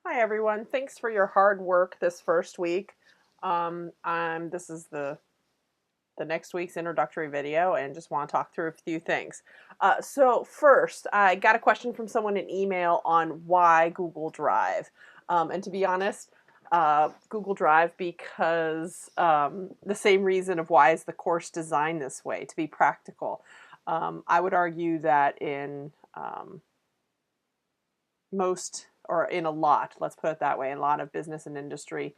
Hi everyone. Thanks for your hard work this first week. This is the next week's introductory video and just want to talk through a few things. So first, I got a question from someone in email on why Google Drive. And to be honest, Google Drive because the same reason of why is the course designed this way, to be practical. I would argue that in most, or in a lot, let's put it that way, in a lot of business and industry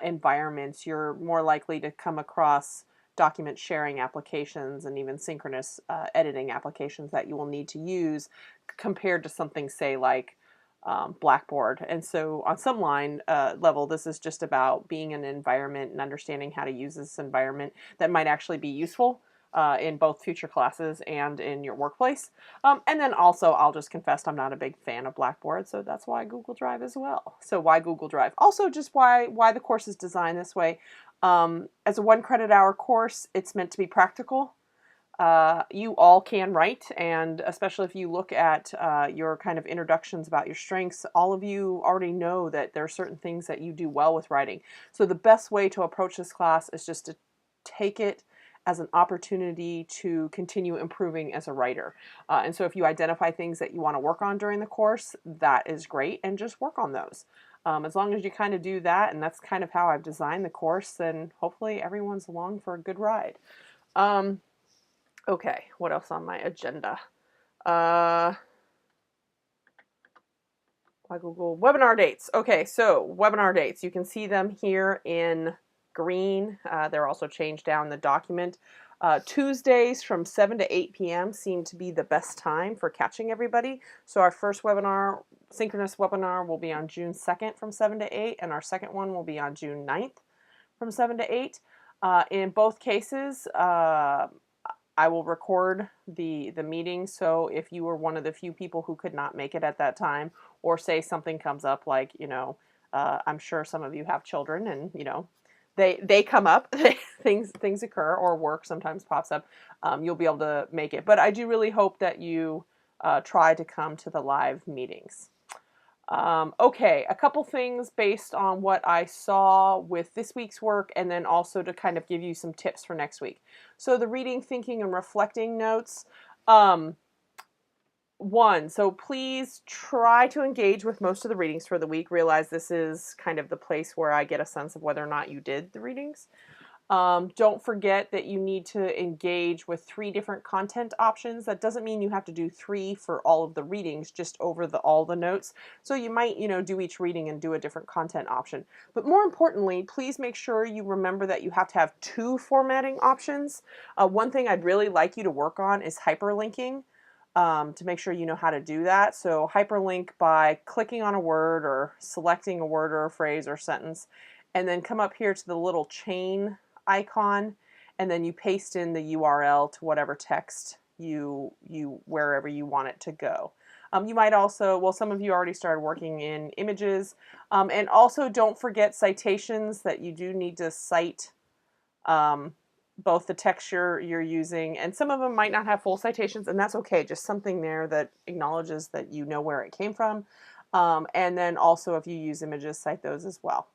environments, you're more likely to come across document sharing applications and even synchronous editing applications that you will need to use compared to something, say, like Blackboard. And so on some line level, this is just about being in an environment and understanding how to use this environment that might actually be useful in both future classes and in your workplace. And then also, I'll just confess I'm not a big fan of Blackboard, so that's why Google Drive as well. So why Google Drive? Also, just why the course is designed this way. As a 1 credit hour course, it's meant to be practical. You all can write, and especially if you look at your kind of introductions about your strengths, all of you already know that there are certain things that you do well with writing. So the best way to approach this class is just to take it as an opportunity to continue improving as a writer. And so if you identify things that you want to work on during the course, that is great, and just work on those. As long as you kind of do that, and that's kind of how I've designed the course, then hopefully everyone's along for a good ride. Okay, what else on my agenda? Why Google webinar dates? Okay, so webinar dates, you can see them here in green. They're also changed down the document. Tuesdays from 7 to 8 p.m. seem to be the best time for catching everybody. So our first webinar, synchronous webinar, will be on June 2nd from 7 to 8, and our second one will be on June 9th from 7 to 8. In both cases, I will record the meeting, so if you were one of the few people who could not make it at that time, or say something comes up like, I'm sure some of you have children and, they come up, things occur, or work sometimes pops up, you'll be able to make it. But I do really hope that you try to come to the live meetings. Okay, a couple things based on what I saw with this week's work, and then also to kind of give you some tips for next week. So the reading, thinking, and reflecting notes. So please try to engage with most of the readings for the week. Realize this is kind of the place where I get a sense of whether or not you did the readings. Don't forget that you need to engage with 3 different content options. That doesn't mean you have to do 3 for all of the readings, just over all the notes. So you might, do each reading and do a different content option. But more importantly, please make sure you remember that you have to have 2 formatting options. One thing I'd really like you to work on is hyperlinking. To make sure you know how to do that. So hyperlink by clicking on a word or selecting a word or a phrase or sentence, and then come up here to the little chain icon, and then you paste in the URL to whatever text wherever you want it to go. You might also, well, some of you already started working in images, and also don't forget citations, that you do need to cite both the text you're using, and some of them might not have full citations, and that's okay. Just something there that acknowledges that you know where it came from. And then also, if you use images, cite those as well.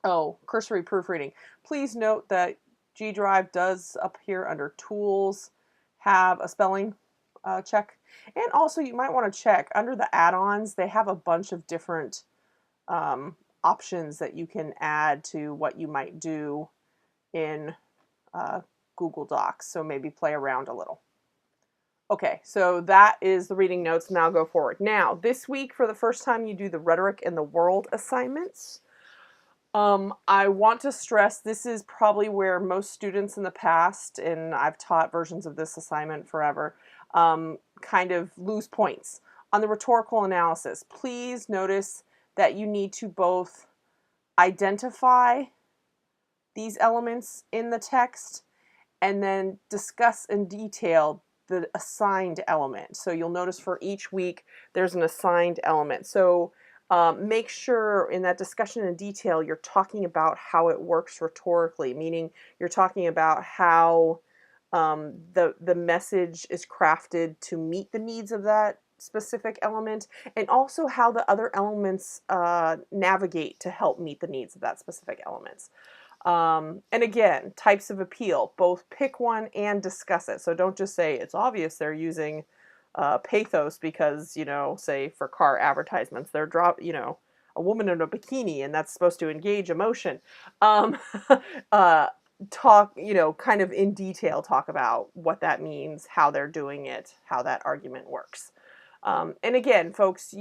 Oh, cursory proofreading. Please note that G Drive does, up here under Tools, have a spelling check. And also, you might want to check under the add-ons. They have a bunch of different options that you can add to what you might do in Google Docs. So maybe play around a little. Okay, so that is the reading notes. Now go forward. Now, this week, for the first time, you do the rhetoric and the world assignments. I want to stress this is probably where most students in the past, and I've taught versions of this assignment forever, kind of lose points. On the rhetorical analysis, please notice that you need to both identify these elements in the text and then discuss in detail the assigned element. So you'll notice for each week there's an assigned element. So make sure in that discussion in detail you're talking about how it works rhetorically, meaning you're talking about how the message is crafted to meet the needs of that specific element, and also how the other elements navigate to help meet the needs of that specific elements. And again, types of appeal, both pick one and discuss it. So don't just say it's obvious they're using pathos because, you know, say for car advertisements, they're a woman in a bikini and that's supposed to engage emotion. Um, talk, you know, kind of in detail, talk about what that means, how they're doing it, how that argument works. And again, folks,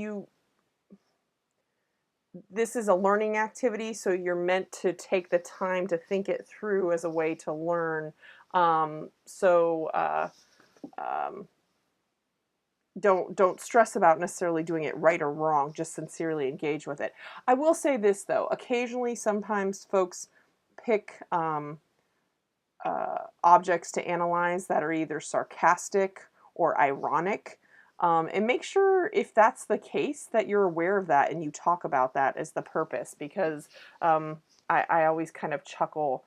this is a learning activity, so you're meant to take the time to think it through as a way to learn. Don't stress about necessarily doing it right or wrong. Just sincerely engage with it. I will say this though: occasionally, sometimes folks pick objects to analyze that are either sarcastic or ironic. And make sure, if that's the case, that you're aware of that and you talk about that as the purpose, because I always kind of chuckle.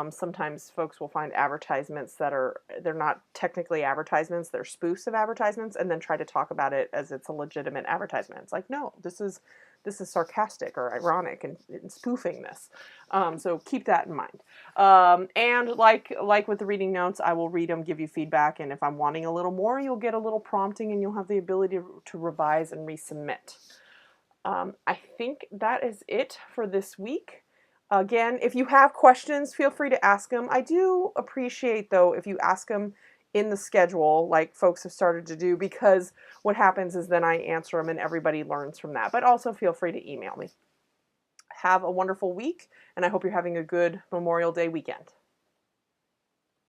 Sometimes folks will find advertisements they're not technically advertisements, they're spoofs of advertisements, and then try to talk about it as it's a legitimate advertisement. It's like, no, this is sarcastic or ironic and spoofing this. So keep that in mind. And like with the reading notes, I will read them, give you feedback, and if I'm wanting a little more, you'll get a little prompting and you'll have the ability to revise and resubmit. I think that is it for this week. Again, if you have questions, feel free to ask them. I do appreciate, though, if you ask them in the schedule, like folks have started to do, because what happens is then I answer them and everybody learns from that. But also feel free to email me. Have a wonderful week, and I hope you're having a good Memorial Day weekend.